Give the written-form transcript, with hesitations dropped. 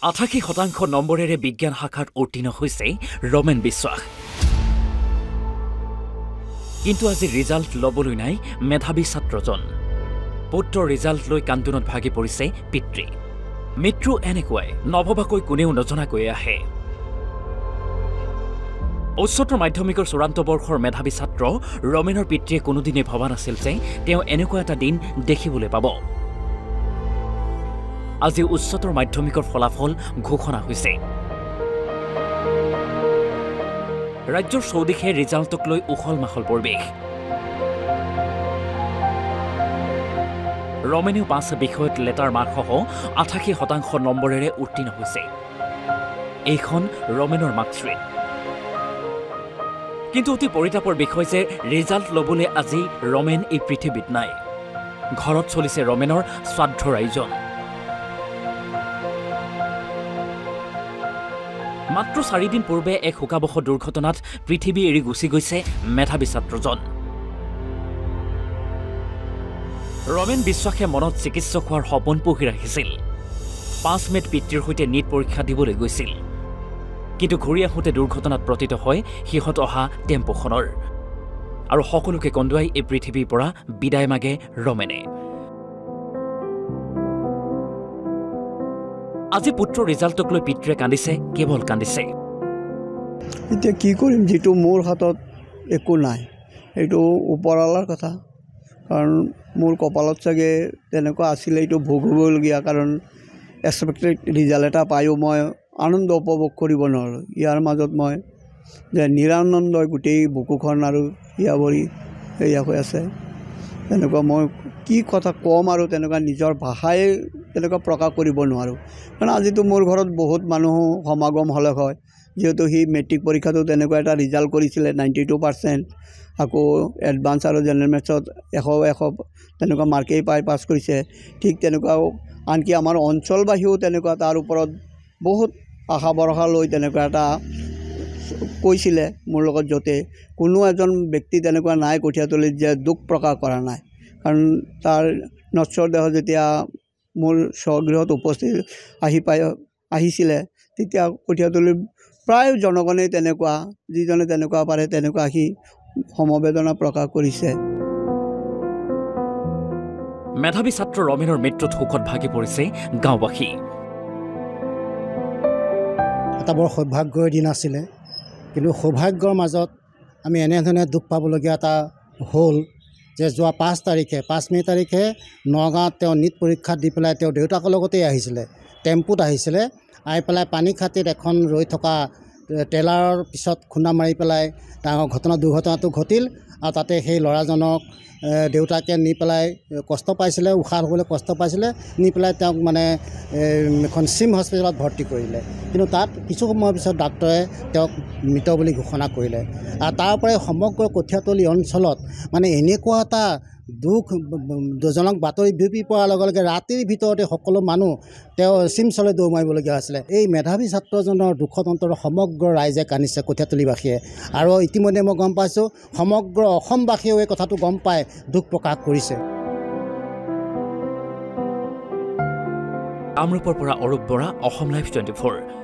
৮৮% নম্বৰেৰে বিজ্ঞান শাখাত উত্তীৰ্ণ হৈছে ৰমেন বিশ্বাস। কিন্তু আজি ৰিজাল্ট ল'বলৈ নাই মেধাৱী ছাত্ৰজন। পুত্ৰৰ ৰিজাল্ট লৈ কান্দোনত ভাগি পৰিছে পিতৃ। মৃত্যু এনেকুৱাই নভবাকৈ কোনেও নজনাকৈ আহে। উচ্চতৰ মাধ্যমিকৰ চূড়ান্ত বৰ্ষৰ মেধাৱী ছাত্ৰ ৰমেনৰ পিতৃয়ে কোনোদিনে ভবা নাছিল যে তেওঁ এনেকুৱা এটা দিন দেখিবলৈ পাব। আজি উচ্চতৰ মাধ্যমিকৰ ফলাফল ঘোষণা হৈছে। ৰাজ্যৰ চৌদিশে ৰিজাল্টক লৈ উখল মাখল পৰিৱেশ। ৰমেনেও ৫ বিষয়ত লেটাৰ মাৰ্কসহ ৮৮% নম্বৰেৰে উত্তীৰ্ণ হৈছে। এইখন ৰমেনৰ মাৰ্কশ্বিট। কিন্তু অতি পৰিতাপৰ বিষয় যে ৰিজাল্ট ল'বলৈ আজি ৰমেন এই পৃথিৱীত নাই। ঘৰত চলিছে ৰমেনৰ শ্ৰাদ্ধৰ আয়োজন। মাত্ৰ ৪ দিন পূৰ্বে এক শোকাবহ দুৰ্ঘটনাত পৃথিৱী এৰি গুচি গৈছে মেধাৱী ছাত্ৰজন। ৰমেন বিশ্বাসে মনত চিকিৎসক হোৱাৰ সপোন পুহি ৰাখিছিল। ৫ মে'ত পিতৃৰ সৈতে নীট পৰীক্ষা দিবলৈ গৈছিল। কিন্তু ঘূৰি আহোঁতে দুৰ্ঘটনাত পতিত হয় সিহঁত অহা টেম্পুখনৰ। আৰু সকলোকে কন্দুৱাই এই পৃথিৱীৰ পৰা বিদায় মাগে ৰমেনে। আজি পুত্ৰৰ ৰিজাল্টক লৈ পিতৃয়ে কান্দিছে, কেৱল কান্দিছে। এতিয়া কি কৰিম, যিটো মোৰ হাতত একো নাই, এইটো ওপৰৱালাৰ কথা। কাৰণ মোৰ কপালত চাগে তেনেকুৱা আছিলে, এইটো ভোগিবলগীয়া। কাৰণ এক্সপেক্টেড ৰিজাল্ট এটা পায়ো মই আনন্দ উপভোগ কৰিব নোৱাৰোঁ। ইয়াৰ মাজত মই যে নিৰানন্দই গোটেই বুকুখন আৰু হিয়াভৰি সেয়া হৈ আছে। তেনেকুৱা মই কি কথা ক'ম আৰু তেনেকুৱা নিজৰ ভাষাই তেনেকুৱা প্ৰকাশ কৰিব নোৱাৰোঁ। কাৰণ আজিতো মোৰ ঘৰত বহুত মানুহ সমাগম হ'লে হয়, যিহেতু সি মেট্ৰিক পৰীক্ষাটো তেনেকুৱা এটা ৰিজাল্ট কৰিছিলে 92%। আকৌ এডভান্স আৰু জেনেৰেল মেথছত 100 তেনেকুৱা মাৰ্কেই পাই পাছ কৰিছে। ঠিক তেনেকুৱাও আনকি আমাৰ অঞ্চলবাসীও তেনেকুৱা তাৰ ওপৰত বহুত আশা ভৰসা লৈ তেনেকুৱা এটা কৈছিলে মোৰ লগত। য'তে কোনো এজন ব্যক্তি তেনেকুৱা নাই কঠীয়াতলীত যে দুখ প্ৰকাশ কৰা নাই। কাৰণ তাৰ নশ্বৰ দেহ যেতিয়া মোৰ স্বগৃহত উপস্থিত আহিছিলে, তেতিয়া কঠীয়াতলীৰ প্ৰায় জনগণেই তেনেকুৱা, যিজনে তেনেকুৱা পাৰে তেনেকুৱা আহি সমবেদনা প্ৰকাশ কৰিছে। মেধাৱী ছাত্ৰ ৰমেনৰ মৃত্যুত শোকত ভাগি পৰিছে গাঁওবাসী। এটা বৰ সৌভাগ্যৰ দিন আছিলে, কিন্তু সৌভাগ্যৰ মাজত আমি এনেধৰণে দুখ পাবলগীয়া এটা হ'ল যে যোৱা ৫ মে' তাৰিখে নগাঁৱত তেওঁ নীট পৰীক্ষা দি পেলাই তেওঁ দেউতাকৰ লগতেই আহিছিলে, টেম্পুত আহিছিলে। আহি পেলাই পানীখাতিত এখন ৰৈ থকা ট্ৰেইলাৰৰ পিছত খুন্দা মাৰি পেলাই ডাঙৰ দুৰ্ঘটনাটো ঘটিল। আৰু তাতে সেই ল'ৰাজনক দেউতাকে নি পেলাই কষ্ট পাইছিলে, উশাহ ল'বলৈ কষ্ট পাইছিলে, নি পেলাই তেওঁক মানে এখন চিম হস্পিটেলত ভৰ্তি কৰিলে। কিন্তু তাত কিছু সময়ৰ পিছত ডাক্তৰে তেওঁক মৃত বুলি ঘোষণা কৰিলে। আৰু তাৰ পৰাই সমগ্ৰ কঠীয়াতলী অঞ্চলত মানে এনেকুৱা এটা দুখজনক বাতৰি বিয়পি পৰাৰ লগে লগে ৰাতিৰ ভিতৰতে সকলো মানুহ তেওঁ চিমছলৈ দৌৰ মাৰিবলগীয়া হৈছিলে। এই মেধাৱী ছাত্ৰজনৰ দুখত অন্তৰত সমগ্ৰ ৰাইজে কান্দিছে, কঠীয়াতলীবাসীয়ে। আৰু ইতিমধ্যে মই গম পাইছোঁ সমগ্ৰ অসমবাসীয়েও এই কথাটো গম পাই দুখ প্ৰকাশ কৰিছে। কামৰূপৰ পৰা অৰূপ বৰা, অসম লাইভ 24।